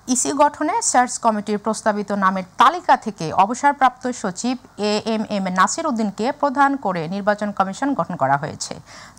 EC গঠনে search কমিটির প্রস্তাবিত নামের তালিকা থেকে অবসরপ্রাপ্ত সচিব এএমএম নাসির উদ্দিনকে প্রধান করে নির্বাচন কমিশন গঠন করা হয়েছে,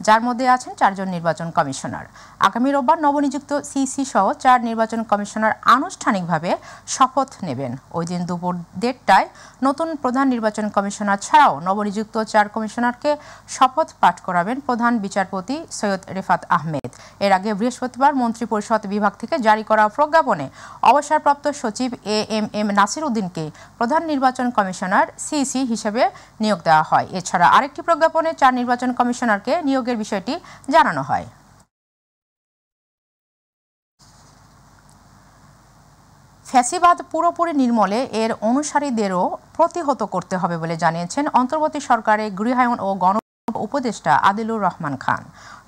যার মধ্যে আছেন 4 জন নির্বাচন কমিশনার। আগামী রোববার নবনিযুক্ত সিসি সহ 4 নির্বাচন কমিশনার আনুষ্ঠানিকভাবে শপথ নেবেন। ওই দিন দুপুর 1:30টায় নতুন প্রধান নির্বাচন কমিশনার ছাড়াও নবনিযুক্ত 4 কমিশনারকে শপথ পাঠ করাবেন প্রধান বিচারপতি সৈয়দ রেফাত আহমেদ। এর আগে বৃহস্পতিবার মন্ত্রিপরিষদ বিভাগ থেকে জারি করা প্রজ্ঞাপনে অবসরপ্রাপ্ত সচিব এএমএম নাসির উদ্দিনকে প্রধান নির্বাচন কমিশনার সিসি হিসেবে নিয়োগ দেওয়া হয়। এছাড়া আরেকটি প্রজ্ঞাপনে 4 নির্বাচন কমিশনারকে নিয়োগের বিষয়টি জানানো হয়। ফ্যাসিবাদ পুরোপুরি নির্মূলে এর অনুসারীদেরও প্রতিহত করতে হবে বলে জানিয়েছেন অন্তর্বর্তী সরকারের গৃহায়ন ও গণ উপদেষ্টা আদিলুর রহমান খান।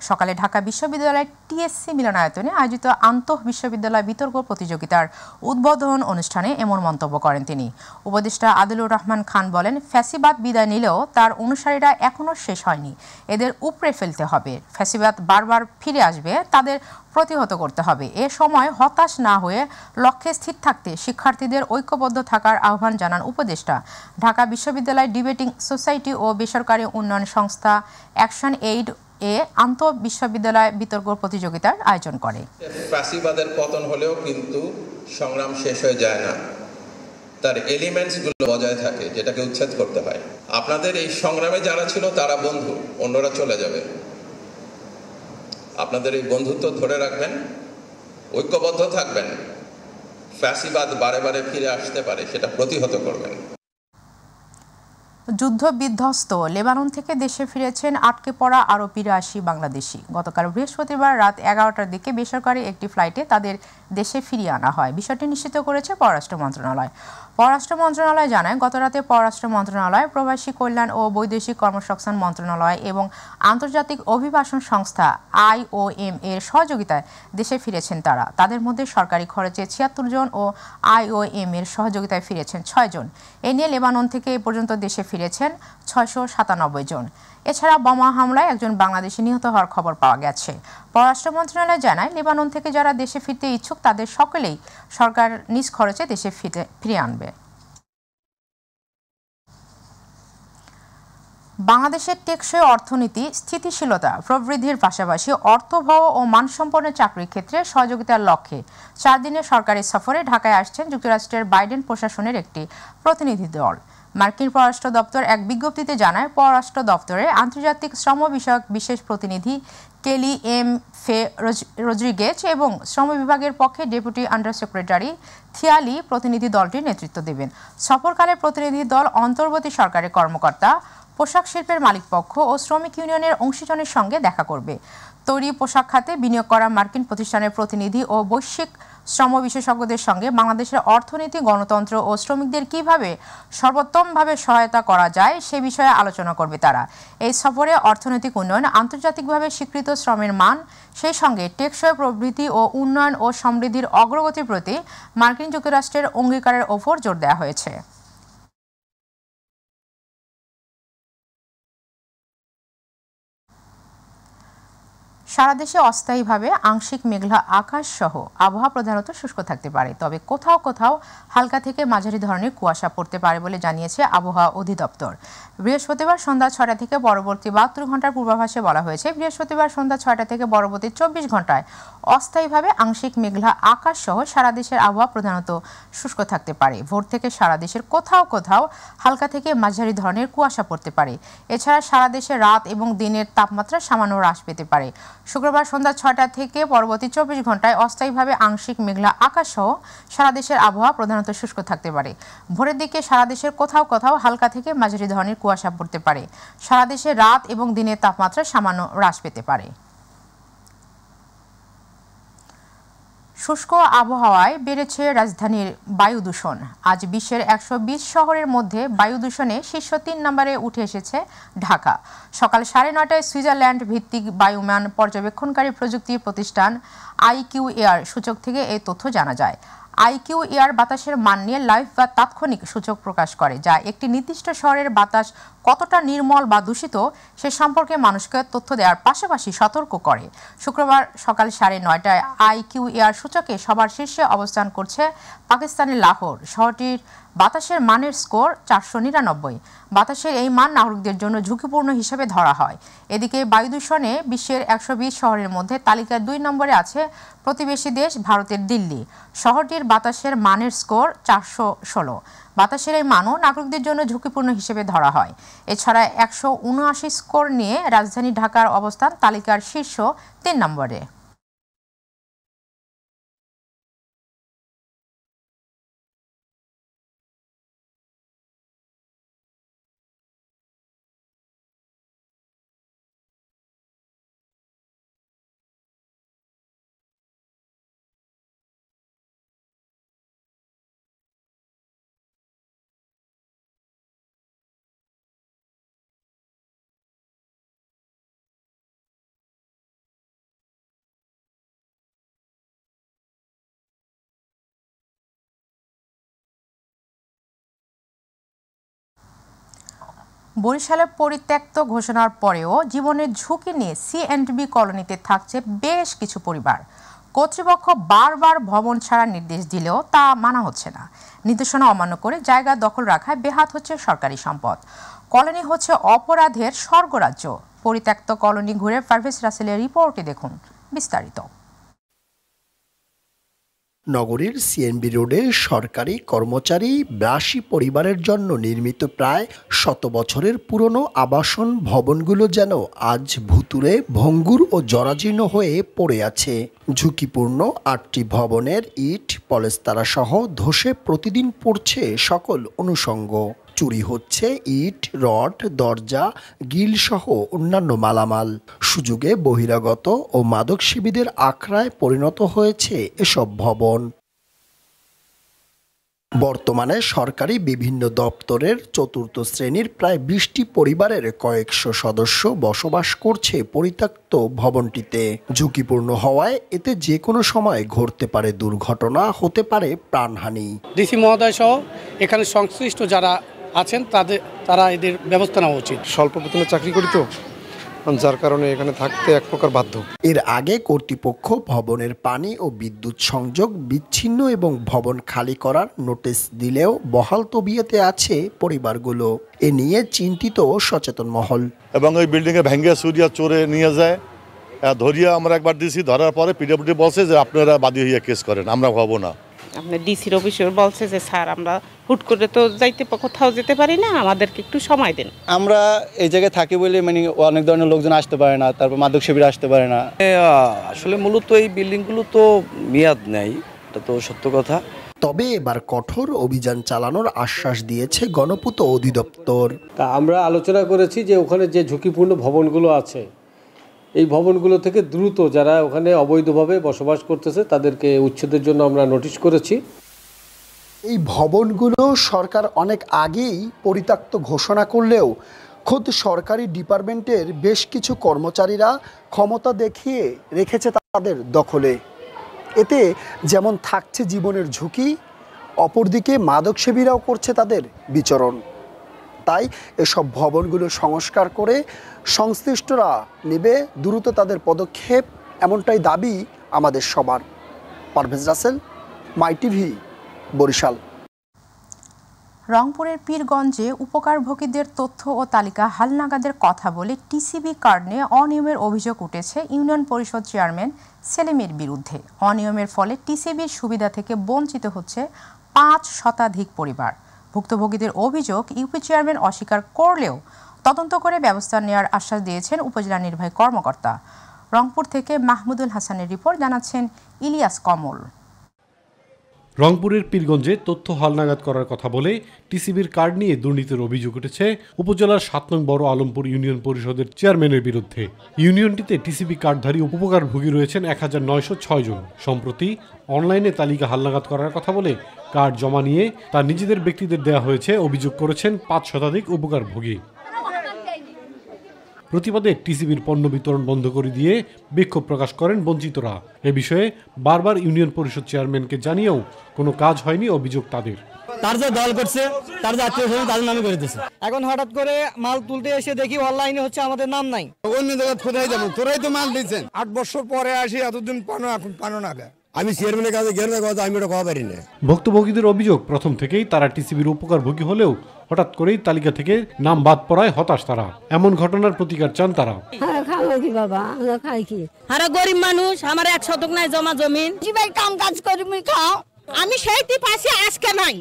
সকালে ঢাকা বিশ্ববিদ্যালয়ের টিএসসি মিলনায়তনে আয়োজিত আন্তঃ বিশ্ববিদ্যালয় বিতর্ক প্রতিযোগিতার উদ্বোধন অনুষ্ঠানে এমন মন্তব্য করেন তিনি। উপদেষ্টা আদিলুর রহমান খান বলেন, ফ্যাসিবাদ বিদায় নিলেও তার অনুসারীরা এখনও শেষ হয়নি, এদের উপড়ে ফেলতে হবে। ফ্যাসিবাদ বারবার ফিরে আসবে, তাদের প্রতিহত করতে হবে। এ সময় হতাশ না হয়ে লক্ষ্যে স্থির থাকতে শিক্ষার্থীদের ঐক্যবদ্ধ থাকার আহ্বান জানান উপদেষ্টা। ঢাকা বিশ্ববিদ্যালয় ডিবেটিং সোসাইটি ও বেসরকারি উন্নয়ন সংস্থা অ্যাকশন এইড আন্তঃ বিশ্ববিদ্যালয় বিতর্ক প্রতিযোগিতার আয়োজন করে। ফ্যাসিবাদের পতন হলেও কিন্তু সংগ্রাম শেষ হয়ে যায় না, তার এলিমেন্টসগুলো বজায় থাকে, যেটাকে উচ্ছেদ করতে হয়। আপনাদের এই সংগ্রামে যারা ছিল তারা বন্ধু, অন্যরা চলে যাবে। আপনাদের এই বন্ধুত্ব ধরে রাখবেন, ঐক্যবদ্ধ থাকবেন। ফ্যাসিবাদ বারে বারে ফিরে আসতে পারে, সেটা প্রতিহত করবেন। যুদ্ধ বিধ্বস্ত লেবানন থেকে দেশে ফিরেছেন আটকে পড়া আরও ৮২ বাংলাদেশি। গতকাল বৃহস্পতিবার রাত 11টার দিকে বেসরকারি একটি ফ্লাইটে তাদের দেশে ফিরিয়ে আনা হয়। বিষয়টি নিশ্চিত করেছে পররাষ্ট্র মন্ত্রণালয়। পররাষ্ট্র মন্ত্রণালয় জানায়, গতরাতে পররাষ্ট্র মন্ত্রণালয়, প্রবাসী কল্যাণ ও বৈদেশিক কর্মসংস্থান মন্ত্রণালয় এবং আন্তর্জাতিক অভিবাসন সংস্থা IOM এর সহযোগিতায় দেশে ফিরেছেন তারা। তাদের মধ্যে সরকারি খরচে ৭৬ জন ও IOM এর সহযোগিতায় ফিরেছেন 6 জন। এ নিয়ে লেবানন থেকে এ পর্যন্ত দেশে ফিরেছেন 697 জন। এছাড়া বোমা হামলায় একজন বাংলাদেশি নিহত হওয়ার খবর পাওয়া গেছে। পররাষ্ট্র মন্ত্রণালয় জানায়, লেবানন থেকে যারা দেশে ফিরতে ইচ্ছুক তাদের সকলেই সরকার নিজ খরচে দেশে ফিরিয়ে আনবে। বাংলাদেশের টেকসই অর্থনীতি, স্থিতিশীলতা প্রবৃদ্ধির পাশাপাশি অর্থবহ ও মানসম্পন্ন চাকরির ক্ষেত্রে সহযোগিতার লক্ষ্যে 4 দিনের সরকারি সফরে ঢাকায় আসছেন যুক্তরাষ্ট্রের বাইডেন প্রশাসনের একটি প্রতিনিধি দল। মার্কিন পররাষ্ট্র দপ্তর এক বিজ্ঞপ্তিতে জানায়, পররাষ্ট্র দপ্তরে আন্তর্জাতিক শ্রম বিষয়ক বিশেষ প্রতিনিধি কেলি এম ফে রদ্রিগেজ এবং শ্রম বিভাগের পক্ষে ডেপুটি আন্ডার সেক্রেটারি থিয়ালি প্রতিনিধি দলটির নেতৃত্ব দেবেন। সফরকালে প্রতিনিধি দল অন্তর্বর্তী সরকারের কর্মকর্তা, পোশাক শিল্পের মালিকপক্ষ ও শ্রমিক ইউনিয়নের অংশীজনের সঙ্গে দেখা করবে। তৈরি পোশাক খাতে বিনিয়োগ করা মার্কিন প্রতিষ্ঠানের প্রতিনিধি ও বৈশ্বিক শ্রম বিশেষজ্ঞদের সঙ্গে বাংলাদেশের অর্থনীতি, গণতন্ত্র ও শ্রমিকদের কিভাবে সর্বোত্তমভাবে সহায়তা করা যায় সে বিষয়ে আলোচনা করবে তারা। এই সফরে অর্থনৈতিক উন্নয়ন, আন্তর্জাতিকভাবে স্বীকৃত শ্রমের মান, সেই সঙ্গে টেকসই প্রবৃদ্ধি ও উন্নয়ন ও সমৃদ্ধির অগ্রগতির প্রতি মার্কিন যুক্তরাষ্ট্রের অঙ্গীকারের ওপর জোর দেওয়া হয়েছে। সারা দেশে অস্থায়ীভাবে আংশিক মেঘলা আকাশ সহ আবহাওয়া প্রধানত শুষ্ক থাকতে পারে, তবে কোথাও কোথাও হালকা থেকে মাঝারি ধরনের কুয়াশা পড়তে পারে বলে জানিয়েছে আবহাওয়া অধিদপ্তর। বৃহস্পতিবার সন্ধ্যা 6টা থেকে পরবর্তী 72 ঘন্টার পূর্বাভাসে বলা হয়েছে, বৃহস্পতিবার সন্ধ্যা 6টা থেকে পরবর্তী 24 ঘন্টায় অস্থায়ীভাবে আংশিক মেঘলা আকাশ সহ সারা দেশের আবহাওয়া প্রধানত শুষ্ক থাকতে পারে। ভোর থেকে সারা দেশের কোথাও কোথাও হালকা থেকে মাঝারি ধরনের কুয়াশা পড়তে পারে। এছাড়া সারা দেশে রাত এবং দিনের তাপমাত্রা সামান্য হ্রাস পেতে পারে। শুক্রবার সন্ধ্যা 6টা থেকে পরবর্তী 24 ঘন্টায় অস্থায়ীভাবে আংশিক মেঘলা আকাশ সহ সারা দেশের আবহাওয়া প্রধানত শুষ্ক থাকতে পারে। ভোরের দিকে সারা দেশের কোথাও কোথাও হালকা থেকে মাঝারি ধরনের কুয়াশা পড়তে পারে। সারা দেশে রাত এবং দিনের তাপমাত্রা সামান্য হ্রাস পেতে পারে। শুষ্ক আবহাওয়ায় বেড়েছে রাজধানীর বায়ু দূষণ। আজ বিশ্বের 120 শহরের মধ্যে বায়ু দূষণে শীর্ষ 3 নম্বরে উঠে এসেছে ঢাকা। সকাল 9:30টায় সুইজারল্যান্ড ভিত্তিক বায়ুমান পর্যবেক্ষণকারী প্রযুক্তি প্রতিষ্ঠান IQAir সূচক থেকে এই তথ্য জানা যায়। আইকিউ এয়ার বাতাসের মান নিয়ে লাইভ বা তাৎক্ষণিক সূচক প্রকাশ করে, যা একটি নির্দিষ্ট শহরের বাতাস কতটা নির্মল বা দূষিত সে সম্পর্কে মানুষকে তথ্য দেওয়ার পাশাপাশি সতর্ক করে। শুক্রবার সকাল 9:30টায় আইকিউ এয়ার সূচকে সবার শীর্ষে অবস্থান করছে পাকিস্তানের লাহোর। শহরটির বাতাসের মানের স্কোর 499। বাতাসের এই মান নাগরিকদের জন্য ঝুঁকিপূর্ণ হিসেবে ধরা হয়। এদিকে বায়ু দূষণে বিশ্বের 120 শহরের মধ্যে তালিকায় 2 নম্বরে আছে প্রতিবেশী দেশ ভারতের দিল্লি। শহরটির বাতাসের মানের স্কোর 416। বাতাসের এই মানও নাগরিকদের জন্য ঝুঁকিপূর্ণ হিসেবে ধরা হয়। এছাড়া 179 স্কোর নিয়ে রাজধানী ঢাকার অবস্থান তালিকার শীর্ষ 3 নম্বরে। বরিশালে পরিত্যক্ত ঘোষণার পরেও জীবনের ঝুঁকি নিয়ে সি&বি কলোনিতে থাকছে বেশ কিছু পরিবার। কর্তৃপক্ষ বারবার ভবন ছাড়ার নির্দেশ দিলেও তা মানা হচ্ছে না। নির্দেশনা অমান্য করে জায়গা দখল রাখায় বেহাত হচ্ছে সরকারি সম্পদ। কলোনি হচ্ছে অপরাধের স্বর্গরাজ্য। পরিত্যক্ত কলোনি ঘুরে পারভেজ রাসেলের রিপোর্টে দেখুন বিস্তারিত। নগরীর সিএনবি রোডে সরকারি কর্মচারী 82 পরিবারের জন্য নির্মিত প্রায় 100 বছরের পুরনো আবাসন ভবনগুলো যেন আজ ভুতুড়ে, ভঙ্গুর ও জরাজীর্ণ হয়ে পড়ে আছে। ঝুঁকিপূর্ণ 8টি ভবনের ইট, পলেস্তারা সহ ধসে প্রতিদিন পড়ছে সকল অনুষঙ্গ। চুরি হচ্ছে ইট, রড, দরজা, গিল সহ অন্যান্য মালামাল। সুযোগে বহিরাগত ও মাদকসেবীদের আখড়ায় পরিণত হয়েছে এসব ভবন। বর্তমানে সরকারি বিভিন্ন দপ্তরের 4র্থ শ্রেণীর প্রায় 20টি পরিবারের কয়েকশো সদস্য বসবাস করছে পরিত্যক্ত ভবনটিতে। ঝুঁকিপূর্ণ হওয়ায় এতে যে কোনো সময় ঘটতে পারে দুর্ঘটনা, হতে পারে প্রাণহানি। ডিসি মহোদয় সহ এখানে সংশ্লিষ্ট যারা আছেন তারা এদের ব্যবস্থা নেওয়া উচিত। স্বল্প বেতনে চাকরি করি তো, যার কারণে এখানে থাকতে এক প্রকার বাধ্য। এর আগে কর্তৃপক্ষ ভবনের পানি ও বিদ্যুৎ সংযোগ বিচ্ছিন্ন এবং ভবন খালি করার নোটিশ দিলেও বহাল তবিয়তে আছে পরিবারগুলো। এ নিয়ে চিন্তিত সচেতন মহল। এবং ওই বিল্ডিংয়ে ভেঙ্গে চুরিয়া চোরে নিয়ে যায়, ধরিয়া আমরা একবার দিছি, ধরার পরে পিডব্লিউডি বলছে যে আপনারা বাদী হইয়া কেস করেন, আমরা হবো না। আপনার ডিসির অফিসার বলছে যে স্যার আমরা হুট করে তো কোথাও যেতে পারি না, আমাদেরকে একটু সময় দেন। আমরা এই জায়গায় থাকি বলে মানে অনেক ধরনের লোকজন আসতে পারে না, তারপর মাদক সেবীরা আসতে পারে না। আসলে মূলত এই বিল্ডিংগুলো তো মেয়াদ নেই, এটা তো সত্য কথা। তবে এবার কঠোর অভিযান চালানোর আশ্বাস দিয়েছে গণপূর্ত অধিদপ্তর। তা আমরা আলোচনা করেছি যে ওখানে যে ঝুঁকিপূর্ণ ভবনগুলো আছে, এই ভবনগুলো থেকে দ্রুত যারা ওখানে অবৈধভাবে বসবাস করতেছে তাদেরকে উচ্ছেদের জন্য আমরা নোটিশ করেছি। এই ভবনগুলো সরকার অনেক আগেই পরিত্যক্ত ঘোষণা করলেও খোদ সরকারি ডিপার্টমেন্টের বেশ কিছু কর্মচারীরা ক্ষমতা দেখিয়ে রেখেছে তাদের দখলে। এতে যেমন থাকছে জীবনের ঝুঁকি, অপরদিকে মাদকসেবীরাও করছে তাদের বিচরণ। তাই এসব ভবনগুলো সংস্কার করে সংশ্লিষ্টরা নেবে দ্রুত তাদের পদক্ষেপ, এমনটাই দাবি আমাদের সবার। পারভেজ রাসেল, মাই টিভি, বরিশাল। রংপুরের পীরগঞ্জে উপকারভোগীদের তথ্য ও তালিকা হালনাগাদের কথা বলে টিসিবি কার্ড নিয়ে অনিয়মের অভিযোগ উঠেছে ইউনিয়ন পরিষদ চেয়ারম্যান সেলিমের বিরুদ্ধে। অনিয়মের ফলে টিসিবির সুবিধা থেকে বঞ্চিত হচ্ছে 5 শতাধিক পরিবার। ভুক্তভোগীদের অভিযোগ ইউপি চেয়ারম্যান অস্বীকার করলেও তদন্ত করে ব্যবস্থা নেওয়ার আশ্বাস দিয়েছেন উপজেলা নির্বাহী কর্মকর্তা। রংপুর থেকে মাহমুদুল হাসানের রিপোর্ট, জানাচ্ছেন ইলিয়াস কমল। রংপুরের পীরগঞ্জে তথ্য হালনাগাদ করার কথা বলে টিসিবির কার্ড নিয়ে দুর্নীতির অভিযোগ উঠেছে উপজেলার 7 নং বড় আলমপুর ইউনিয়ন পরিষদের চেয়ারম্যানের বিরুদ্ধে। ইউনিয়নটিতে টিসিবি কার্ডধারী উপকারভোগী রয়েছেন 1906 জন। সম্প্রতি অনলাইনে তালিকা হালনাগাদ করার কথা বলে কার্ড জমা নিয়ে তা নিজেদের ব্যক্তিদের দেওয়া হয়েছে অভিযোগ করেছেন 5 শতাধিক উপকারভোগী। প্রতিবাদে টিসিবির পণ্য বিতরণ বন্ধ করে দিয়ে বিক্ষোভ প্রকাশ করেন বঞ্চিতরা। এ বিষয়ে বারবার ইউনিয়ন পরিষদ চেয়ারম্যানকে জানিয়েও কোনো কাজ হয়নি অভিযোগ তাদের। তার যে দল করছে তার যে আত্মীয় তাদের নামে করে দিচ্ছে। এখন হঠাৎ করে মাল তুলতে এসে দেখি অনলাইনে হচ্ছে আমাদের নাম নাই। অন্য জায়গায় কোথায় যাবো, তোরাই তো মাল দিচ্ছেন। 8 বছর পরে আসি, এতদিন পানো না। আমি চেয়ারম্যানের কাছে গেলে কথা আমি এটা কওয়া পারি না। ভুক্তভোগীদের অভিযোগ, প্রথম থেকেই তারা টিসিবির উপকারভোগী হলেও হঠাৎ করেই তালিকা থেকে নাম বাদ পড়ায় হতাশ তারা। এমন ঘটনার প্রতিকার চান তারা। গরিব মানুষ, আমার 1 শতক নাই জমা জমিন, কাম কাজ করি খাও। আমি সেইটি পাশে আজকে নাই,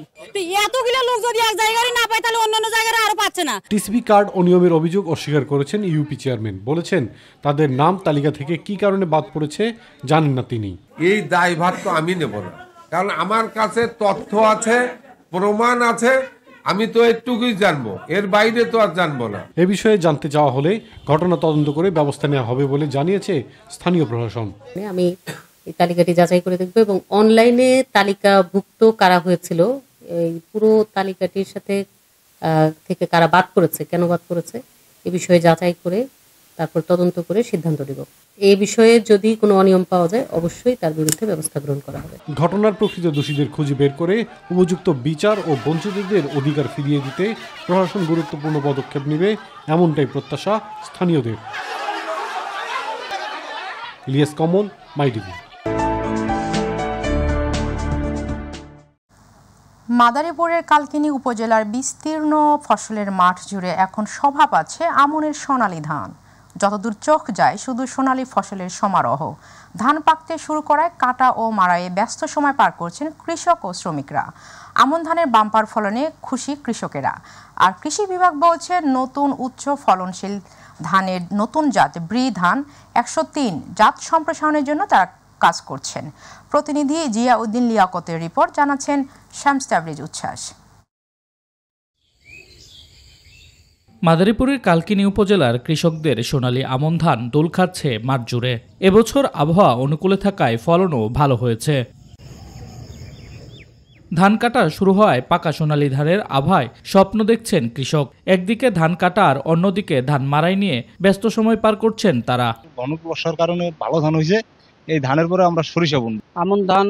এতগুলো লোক যদি এক জায়গায় না পায় তাহলে অন্যান্য জায়গায় আরো পাচ্ছে না। টিসিবি কার্ড অনিয়মের অভিযোগ অস্বীকার করেছেন ইউপি চেয়ারম্যান। বলেছেন তাদের নাম তালিকা থেকে কি কারণে বাদ পড়েছে জানেন না তিনি। এই দায়ভার তো আমি নেব না, কারণ আমার কাছে তথ্য আছে, প্রমাণ আছে, আমি তো একটুকুই জানবো, এর বাইরে তো আর জানবো না। এ বিষয়ে জানতে চাওয়া হলে ঘটনা তদন্ত করে ব্যবস্থা নেওয়া হবে বলে জানিয়েছে স্থানীয় প্রশাসন। আমি এই তালিকাটি যাচাই করে দেখব এবং অনলাইনে তালিকাভুক্ত কারা হয়েছিল, এই পুরো তালিকাটির সাথে থেকে কারা বাদ করেছে, কেন বাদ করেছে, এই বিষয়ে যাচাই করে তারপর তদন্ত করে সিদ্ধান্ত নেব। এই বিষয়ে যদি কোনো অনিয়ম পাওয়া যায় অবশ্যই তার বিরুদ্ধে ব্যবস্থা গ্রহণ করা হবে। ঘটনার প্রকৃত দোষীদের খুঁজে বের করে উপযুক্ত বিচার ও বঞ্চিতদের অধিকার ফিরিয়ে দিতে প্রশাসন গুরুত্বপূর্ণ পদক্ষেপ নেবে, এমনটাই প্রত্যাশা স্থানীয়দের। ইলিয়াস কমল, মাইটিভি। মাদারীপুরের কালকিনি উপজেলার বিস্তীর্ণ ফসলের মাঠ জুড়ে এখন শোভা পাচ্ছে আমনের সোনালী ধান। যতদূর চোখ যায় শুধু সোনালী ফসলের সমারোহ। ধান পাকতে শুরু করায় কাটা ও মাড়াইয়ে ব্যস্ত সময় পার করছেন কৃষক ও শ্রমিকরা। আমন ধানের বাম্পার ফলনে খুশি কৃষকেরা। আর কৃষি বিভাগ বলছে নতুন উচ্চ ফলনশীল ধানের নতুন জাত ব্রি ধান 103 জাত সম্প্রসারণের জন্য তারা কাজ করছেন। প্রতিনিধি জিয়াউদ্দিন লিয়াকতের রিপোর্ট, জানাচ্ছেন শামস তাবরিজ উচ্ছ্বাস। মাদারীপুরের কালকিনি উপজেলার কৃষকদের সোনালী আমন ধান দোল খাচ্ছে মাঠ জুড়ে। এবছর আবহাওয়া অনুকূলে থাকায় ফলনও ভালো হয়েছে। ধান কাটা শুরু হওয়ায় পাকা সোনালী ধানের আভায় স্বপ্ন দেখছেন কৃষক। একদিকে ধান কাটা আর অন্যদিকে ধান মাড়াই নিয়ে ব্যস্ত সময় পার করছেন তারা। বর্ষার কারণে ভালো ধান হয়েছে, এই ধানের পরে আমরা সরিষা বুনব। আমন ধান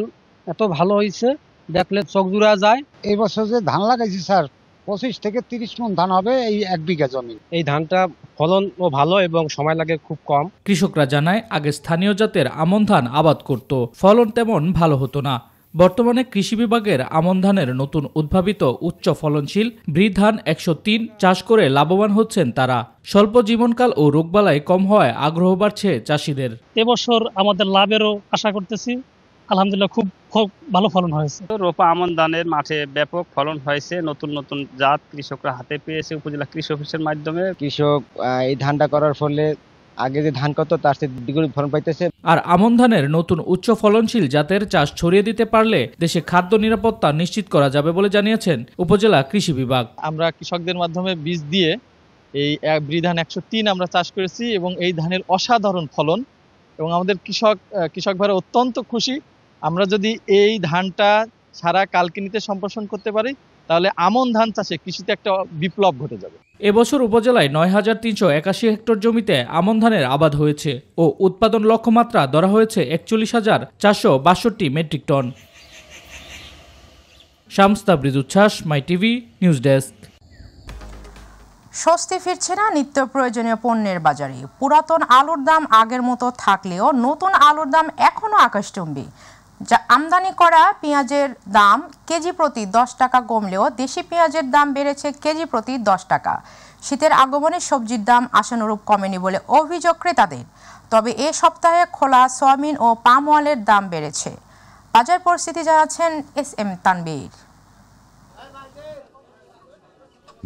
এত ভালো হয়েছে দেখলে চোখ জুড়া যায়। এই বছর যে ধান লাগাইছি স্যার 25 থেকে 30 মণ ধান হবে এই 1 বিঘা জমি। এই ধানটা ফলন ও ভালো এবং সময় লাগে খুব কম। কৃষকরা জানায় আগে স্থানীয় জাতের আমন ধান আবাদ করত, ফলন তেমন ভালো হতো না। বর্তমানে কৃষি বিভাগের আমন ধানের নতুন উদ্ভাবিত উচ্চ ফলনশীল ব্রি ধান 103 চাষ করে লাভবান হচ্ছেন তারা। স্বল্প জীবনকাল ও রোগবালাই কম হওয়ায় আগ্রহ বাড়ছে চাষিদের। এবছর আমাদের লাভেরও আশা করতেছি। আলহামদুলিল্লাহ খুব ভালো ফলন হয়েছে। রোপা আমন ধানের মাঠে ব্যাপক ফলন হয়েছে। নতুন নতুন জাত কৃষকরা হাতে পেয়েছে উপজেলা কৃষি অফিসের মাধ্যমে। কৃষক এই ধানটা করার ফলে আগে যে ধান কত তার চেয়ে দ্বিগুণ ফলন পাইতেছে। আর আমন ধানের নতুন উচ্চ ফলনশীল জাতের চাষ ছড়িয়ে দিতে পারলে দেশে খাদ্য নিরাপত্তা নিশ্চিত করা যাবে বলে জানিয়েছেন উপজেলা কৃষি বিভাগ। আমরা কৃষকদের মাধ্যমে বীজ দিয়ে এই ব্রি ধান 103 আমরা চাষ করেছি এবং এই ধানের অসাধারণ ফলন এবং আমাদের কৃষক ভাইরা অত্যন্ত খুশি। আমরা যদি এই ধানটা সারা কালকিনিতে সম্প্রসারণ করতে পারি তাহলে আমন ধান চাষে কৃষিতে একটা বিপ্লব ঘটে যাবে। এবছর উপজেলায় ৯,৩৮১ হেক্টর জমিতে আমন ধানের আবাদ হয়েছে ও উৎপাদন লক্ষ্যমাত্রা ধরা হয়েছে ৪১,৪৬২ মেট্রিক টন। শামস তাবরিজ উচ্ছ্বাস, মাইটিভি নিউজ ডেস্ক। স্বস্তি ফিরছে না নিত্য প্রয়োজনীয় পণ্যের বাজারে। পুরাতন আলুর দাম আগের মতো থাকলেও নতুন আলুর দাম এখনও আকাশচুম্বী। যা আমদানি করা পেঁয়াজের দাম কেজি প্রতি 10 টাকা কমলেও দেশি পেঁয়াজের দাম বেড়েছে কেজি প্রতি 10 টাকা। শীতের আগমনে সবজির দাম আশানুরূপ কমেনি বলে অভিযোগ ক্রেতাদের। তবে এ সপ্তাহে খোলা সয়াবিন ও পাম অয়েলের দাম বেড়েছে। বাজার পরিস্থিতি জানাচ্ছেন SM তানবীর।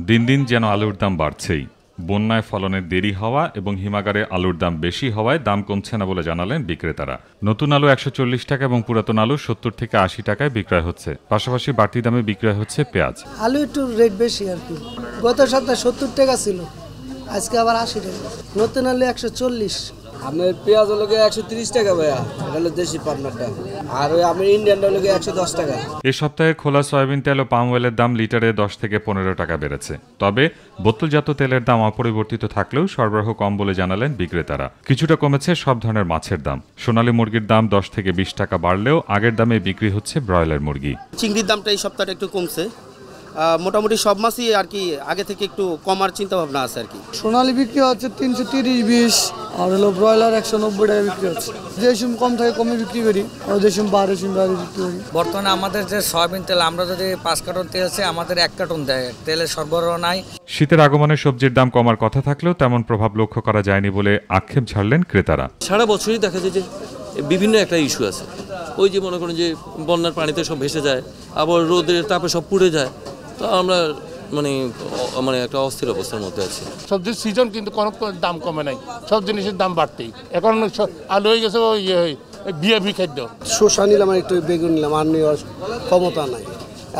দিন দিন যেন আলুর দাম বাড়ছেই। বন্যায় ফলনের দেরি হওয়া এবং হিমাগারে আলুর দাম বেশি হওয়ায় দাম কমছে না বলে জানালেন বিক্রেতারা। নতুন আলু 140 টাকা এবং পুরাতন আলু 70 থেকে 80 টাকায় বিক্রয় হচ্ছে। পাশাপাশি বাড়তি দামে বিক্রয় হচ্ছে পেঁয়াজ। আলু একটু রেট বেশি আর কি, গত সপ্তাহে 70 টাকা ছিল, আজকে আবার 80 টাকা। নতুন আলু 140, আপনার পেঁয়াজ হলো 130 টাকা ভাইয়া, এটা হলো দেশি পাবনাটা, আর ওই আপনার ইন্ডিয়ানটা হলো 110 টাকা। এই সপ্তাহে খোলা সয়াবিন তেল ও পাম অয়েলের দাম লিটারে 10 থেকে 15 টাকা বেড়েছে। তবে বোতলজাত তেলের দাম অপরিবর্তিত থাকলেও সরবরাহ কম বলে জানালেন বিক্রেতারা। কিছুটা কমেছে সব ধরনের মাছের দাম। সোনালী মুরগির দাম 10 থেকে 20 টাকা বাড়লেও আগের দামে বিক্রি হচ্ছে ব্রয়লার মুরগি। চিংড়ির দামটা এই সপ্তাহে একটু কমছে, মোটামুটি সব মাছই আর কি আগে থেকে একটু কমার চিন্তা ভাবনা আছে আর কি। সোনালী বিক্রি হচ্ছে 330-20, আর হলো ব্রয়লার 190 টাকা বিক্রি হচ্ছে। যেসব কম থাকে কমে বিক্রি করি, আর যেসব বাড়ে বিক্রি করি। বর্তমানে আমাদের যে সয়াবিন তেল, আমরা যদি 5 কার্টন তেল আছে, আমাদের 1 কার্টন দেয়, তেলের সরবরাহ নাই। শীতের আগমনে সবজির দাম কমার কথা থাকলেও তেমন প্রভাব লক্ষ্য করা যায়নি বলে আক্ষেপ ঝাড়লেন ক্রেতারা। সারা বছরই দেখা যায় যে বিভিন্ন একটা ইস্যু আছে। ওই যে মনে করেন যে বন্যার পানিতে সব ভেসে যায়, আবার রোদের তাপে সব পুড়ে যায়, তো আমরা মানে একটা অস্থির অবস্থার মধ্যে আছি। সবজির সিজন কিন্তু কোনো দাম কমে নাই, সব জিনিসের দাম বাড়তেই। এখন আলু হয়ে গেছে বিএপি খাদ্য। শসা নিলাম আর একটু বেগুন নিলাম, আর নেওয়ার ক্ষমতা নাই,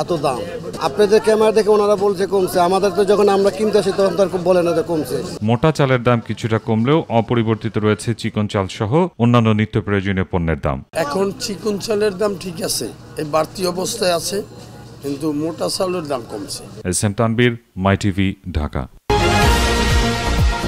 এত দাম। আপনাদের ক্যামেরা দেখে ওনারা বলছে কমছে, আমাদের তো যখন আমরা কিনতে আসি তখন তার বলে না যে কমছে। মোটা চালের দাম কিছুটা কমলেও অপরিবর্তিত রয়েছে চিকন চাল সহ অন্যান্য নিত্য প্রয়োজনীয় পণ্যের দাম। এখন চিকন চালের দাম ঠিক আছে, এই বাড়তি অবস্থায় আছে, কিন্তু মোটা চালের দাম কমছে। এস এম তানবীর, মাই টিভি, ঢাকা।